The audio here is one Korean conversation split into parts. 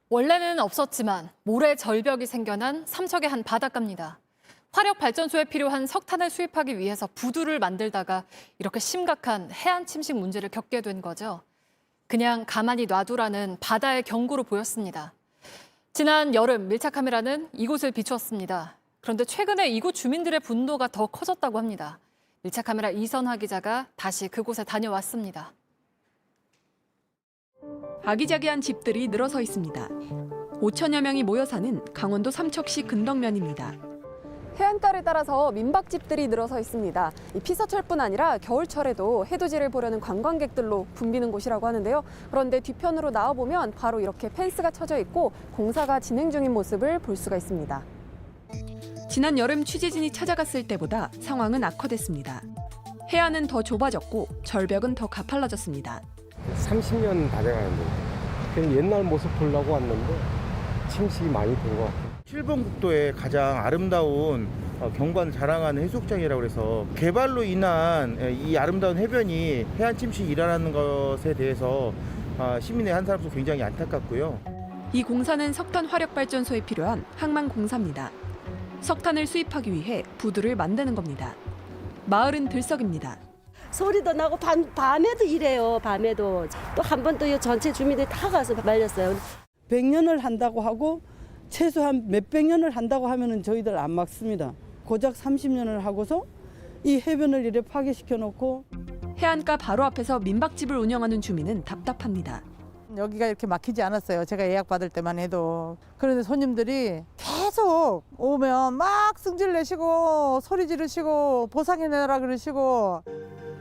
원래는 없었지만 모래 절벽이 생겨난 삼척의 한 바닷가입니다. 화력 발전소에 필요한 석탄을 수입하기 위해서 부두를 만들다가 이렇게 심각한 해안 침식 문제를 겪게 된 거죠. 그냥 가만히 놔두라는 바다의 경고로 보였습니다. 지난 여름 밀착 카메라는 이곳을 비추었습니다. 그런데 최근에 이곳 주민들의 분노가 더 커졌다고 합니다. 밀착 카메라 이선화 기자가 다시 그곳에 다녀왔습니다. 아기자기한 집들이 늘어서 있습니다. 5천여 명이 모여 사는 강원도 삼척시 근덕면입니다. 해안가를 따라서 민박집들이 늘어서 있습니다. 이 피서철뿐 아니라 겨울철에도 해돋이를 보려는 관광객들로 붐비는 곳이라고 하는데요. 그런데 뒤편으로 나와보면 바로 이렇게 펜스가 쳐져 있고 공사가 진행 중인 모습을 볼 수가 있습니다. 지난 여름 취재진이 찾아갔을 때보다 상황은 악화됐습니다. 해안은 더 좁아졌고 절벽은 더 가팔라졌습니다. 30년 다 돼가는데 그냥 옛날 모습 보려고 왔는데 침식이 많이 된 것 같아요. 칠봉국도의 가장 아름다운 경관 자랑하는 해수욕장이라고 해서 개발로 인한 이 아름다운 해변이 해안 침식이 일어나는 것에 대해서 시민의 한 사람으로서 굉장히 안타깝고요. 이 공사는 석탄 화력 발전소에 필요한 항만 공사입니다. 석탄을 수입하기 위해 부두를 만드는 겁니다. 마을은 들썩입니다. 소리도 나고 밤에도 이래요. 밤에도 또 한 번 또 전체 주민들이 다 가서 말렸어요. 100년을 한다고 하고 최소한 몇백 년을 한다고 하면은 저희들 안 막습니다. 고작 30년을 하고서 이 해변을 이래 파괴시켜 놓고 해안가 바로 앞에서 민박집을 운영하는 주민은 답답합니다. 여기가 이렇게 막히지 않았어요. 제가 예약 받을 때만 해도. 그런데 손님들이 계속 오면 막 승질 내시고 소리 지르시고 보상해 내라 그러시고.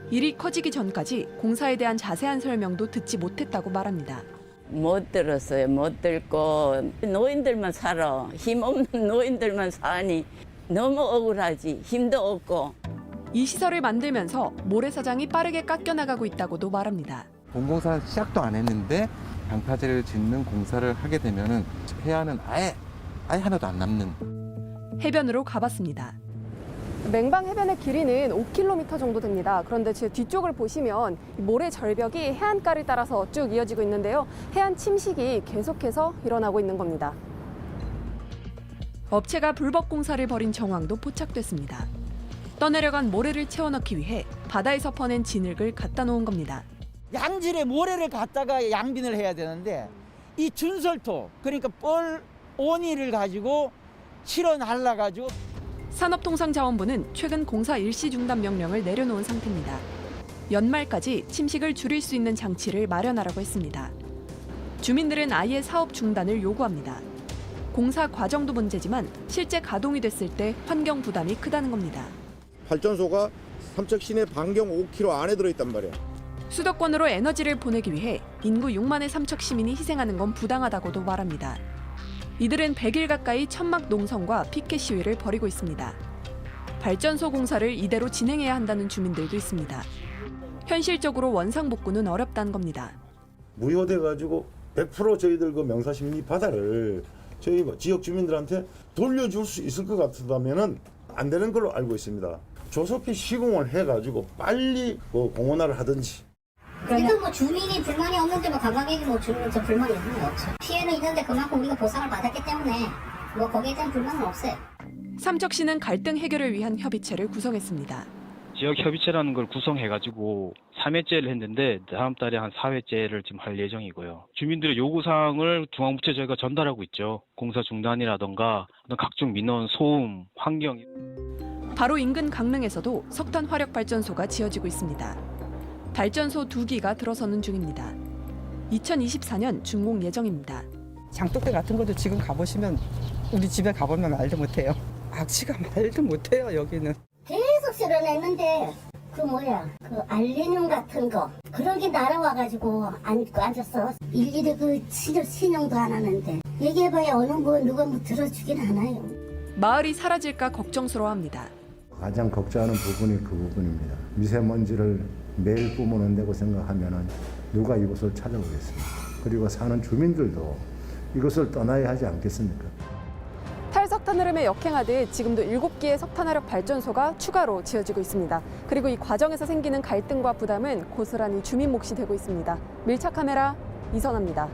일이 커지기 전까지 공사에 대한 자세한 설명도 듣지 못했다고 말합니다. 못 들었어요. 못 듣고 노인들만 살아. 힘없는 노인들만 사니 너무 억울하지. 힘도 없고. 이 시설을 만들면서 모래사장이 빠르게 깎여나가고 있다고도 말합니다. 본공사 시작도 안 했는데 방파제를 짓는 공사를 하게 되면은 해안은 아예 하나도 안 남는. 해변으로 가봤습니다. 맹방 해변의 길이는 5km 정도 됩니다. 그런데 제 뒤쪽을 보시면 모래 절벽이 해안가를 따라서 쭉 이어지고 있는데요. 해안 침식이 계속해서 일어나고 있는 겁니다. 업체가 불법 공사를 벌인 정황도 포착됐습니다. 떠내려간 모래를 채워넣기 위해 바다에서 퍼낸 진흙을 갖다 놓은 겁니다. 양질의 모래를 갖다가 양빈을 해야 되는데 이 준설토 그러니까 뻘 오니를 가지고 실어 날라가지고 산업통상자원부는 최근 공사 일시 중단 명령을 내려놓은 상태입니다. 연말까지 침식을 줄일 수 있는 장치를 마련하라고 했습니다. 주민들은 아예 사업 중단을 요구합니다. 공사 과정도 문제지만 실제 가동이 됐을 때 환경 부담이 크다는 겁니다. 발전소가 삼척 시내 반경 5km 안에 들어있단 말이야. 수도권으로 에너지를 보내기 위해 인구 6만의 삼척 시민이 희생하는 건 부당하다고도 말합니다. 이들은 100일 가까이 천막 농성과 피켓 시위를 벌이고 있습니다. 발전소 공사를 이대로 진행해야 한다는 주민들도 있습니다. 현실적으로 원상복구는 어렵다는 겁니다. 무효돼가지고 100% 저희들 그 명사심리 바다를 저희 지역 주민들한테 돌려줄 수 있을 것 같다면은 안 되는 걸로 알고 있습니다. 조속히 시공을 해가지고 빨리 공원화를 하든지. 우리가 뭐 주민이 불만이 없는데 뭐 관광객이 뭐 주민은 저 불만이 없는 건 없죠. 피해는 있는데 그만큼 우리가 보상을 받았기 때문에 뭐 거기에 대한 불만은 없어요. 삼척시는 갈등 해결을 위한 협의체를 구성했습니다. 지역 협의체라는 걸 구성해가지고 3회째를 했는데 다음 달에 한 4회째를 지금 할 예정이고요. 주민들의 요구사항을 중앙부처에 저희가 전달하고 있죠. 공사 중단이라던가 각종 민원, 소음, 환경. 바로 인근 강릉에서도 석탄 화력 발전소가 지어지고 있습니다. 발전소 2기가 들어서는 중입니다. 2024년 준공 예정입니다. 장독대 같은 것도 지금 가보시면 우리 집에 가보면 말도 못해요. 악취가 말도 못해요 여기는. 계속 쓸어냈는데 그 알루미늄 같은 거 그런 게 날아와가지고 안고 앉았어. 일일이 그 신용도 안 하는데 얘기해봐야 어느 누가 들어주긴 않아요. 마을이 사라질까 걱정스러워합니다. 가장 걱정하는 부분이 그 부분입니다. 미세먼지를 매일 뿜어낸다고 생각하면 누가 이곳을 찾아오겠습니까? 그리고 사는 주민들도 이것을 떠나야 하지 않겠습니까? 탈석탄 흐름에 역행하듯 지금도 7기의 석탄화력 발전소가 추가로 지어지고 있습니다. 그리고 이 과정에서 생기는 갈등과 부담은 고스란히 주민 몫이 되고 있습니다. 밀착 카메라 이선아입니다.